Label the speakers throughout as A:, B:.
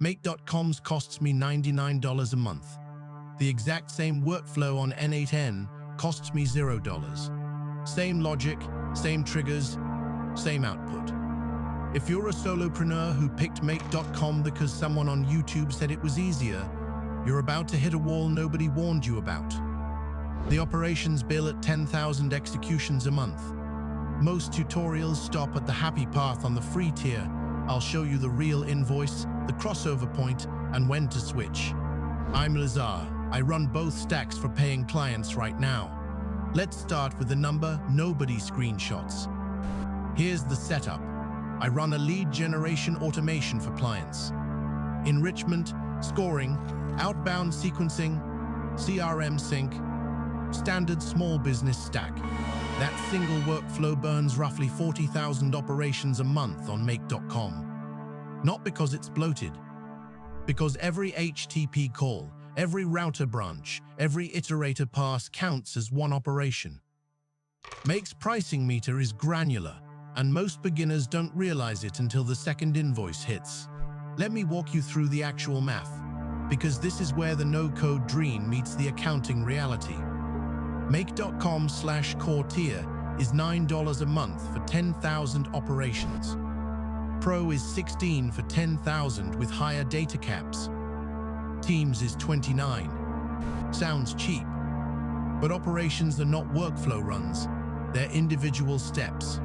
A: Make.com's costs me $99 a month. The exact same workflow on N8N costs me $0. Same logic, same triggers, same output. If you're a solopreneur who picked Make.com because someone on YouTube said it was easier, you're about to hit a wall nobody warned you about. The operations bill at 10,000 executions a month. Most tutorials stop at the happy path on the free tier. I'll show you the real invoice, the crossover point, and when to switch. I'm Lazar. I run both stacks for paying clients right now. Let's start with the number nobody screenshots. Here's the setup. I run a lead generation automation for clients. Enrichment, scoring, outbound sequencing, CRM sync, standard small business stack. That single workflow burns roughly 40,000 operations a month on Make.com. Not because it's bloated, because every HTTP call, every router branch, every iterator pass counts as one operation. Make's pricing meter is granular, and most beginners don't realize it until the second invoice hits. Let me walk you through the actual math, because this is where the no-code dream meets the accounting reality. Make.com/core tier is $9 a month for 10,000 operations. Pro is $16 for 10,000 with higher data caps. Teams is $29. Sounds cheap, but operations are not workflow runs, they're individual steps.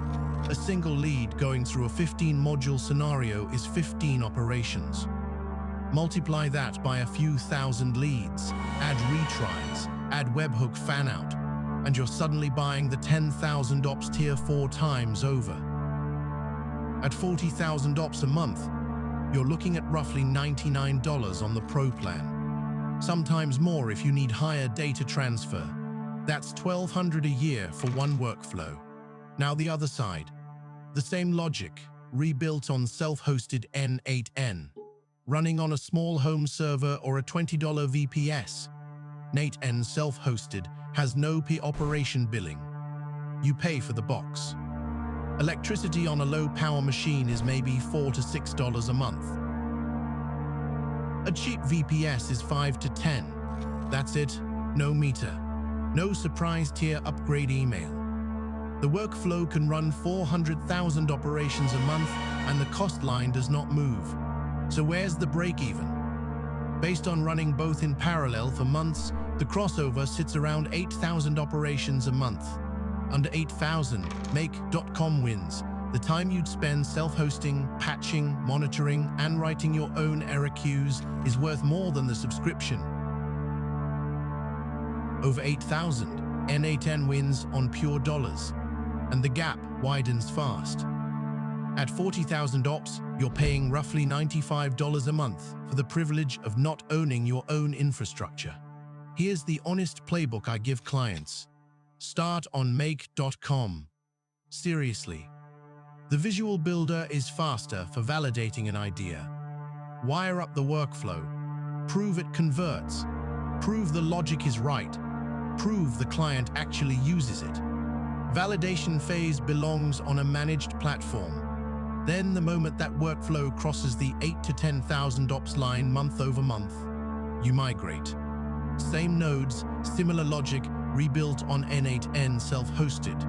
A: A single lead going through a 15-module scenario is 15 operations. Multiply that by a few thousand leads, add retries, add webhook fanout, and you're suddenly buying the 10,000 ops tier 4 times over. At 40,000 ops a month, you're looking at roughly $99 on the Pro plan. Sometimes more if you need higher data transfer. That's $1,200 a year for one workflow. Now the other side. The same logic, rebuilt on self-hosted N8N. Running on a small home server or a $20 VPS. N8N self-hosted has no operation billing. You pay for the box. Electricity on a low-power machine is maybe $4 to $6 a month. A cheap VPS is $5 to $10. That's it, no meter. No surprise tier upgrade email. The workflow can run 400,000 operations a month and the cost line does not move. So where's the break-even? Based on running both in parallel for months, the crossover sits around 8,000 operations a month. Under 8,000, Make.com wins. The time you'd spend self-hosting, patching, monitoring, and writing your own error queues is worth more than the subscription. Over 8,000, N8N wins on pure dollars, and the gap widens fast. At 40,000 ops, you're paying roughly $95 a month for the privilege of not owning your own infrastructure. Here's the honest playbook I give clients. Start on Make.com. Seriously. The visual builder is faster for validating an idea. Wire up the workflow. Prove it converts. Prove the logic is right. Prove the client actually uses it. Validation phase belongs on a managed platform. Then the moment that workflow crosses the 8 to 10,000 ops line month over month, you migrate. Same nodes, similar logic, rebuilt on N8N self-hosted.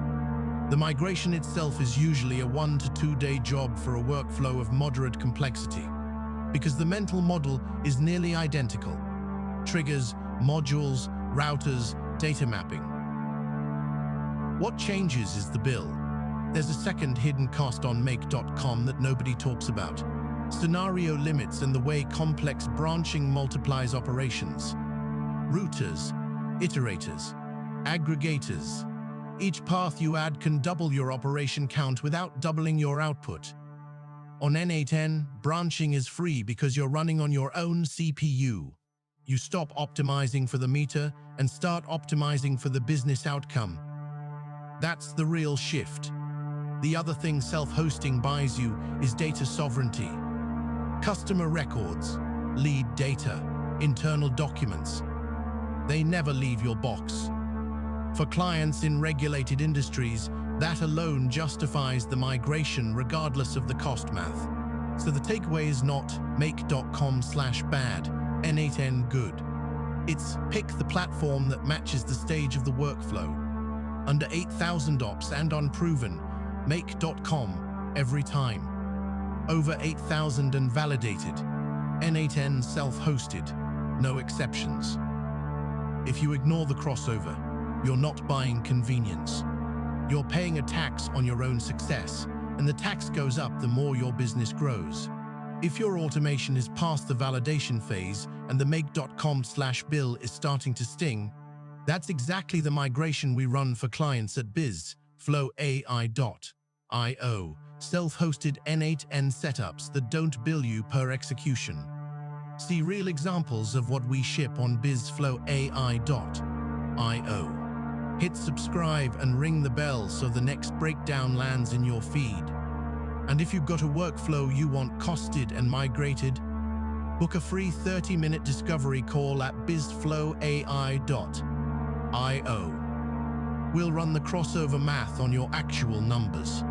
A: The migration itself is usually a 1 to 2 day job for a workflow of moderate complexity, because the mental model is nearly identical. Triggers, modules, routers, data mapping. What changes is the bill. There's a second hidden cost on Make.com that nobody talks about. Scenario limits and the way complex branching multiplies operations. Routers, iterators, aggregators. Each path you add can double your operation count without doubling your output. On N8N, branching is free because you're running on your own CPU. You stop optimizing for the meter and start optimizing for the business outcome. That's the real shift. The other thing self-hosting buys you is data sovereignty. Customer records, lead data, internal documents. They never leave your box. For clients in regulated industries, that alone justifies the migration regardless of the cost math. So the takeaway is not make.com/bad, N8N good. It's pick the platform that matches the stage of the workflow. Under 8,000 ops and unproven, make.com every time. Over 8,000 and validated, N8N self-hosted, no exceptions. If you ignore the crossover, you're not buying convenience. You're paying a tax on your own success, and the tax goes up the more your business grows. If your automation is past the validation phase and the make.com/bill is starting to sting, that's exactly the migration we run for clients at BizflowAI.io, self-hosted N8N setups that don't bill you per execution. See real examples of what we ship on BizflowAI.io. Hit subscribe and ring the bell so the next breakdown lands in your feed. And if you've got a workflow you want costed and migrated, book a free 30-minute discovery call at BizflowAI.io. We'll run the crossover math on your actual numbers.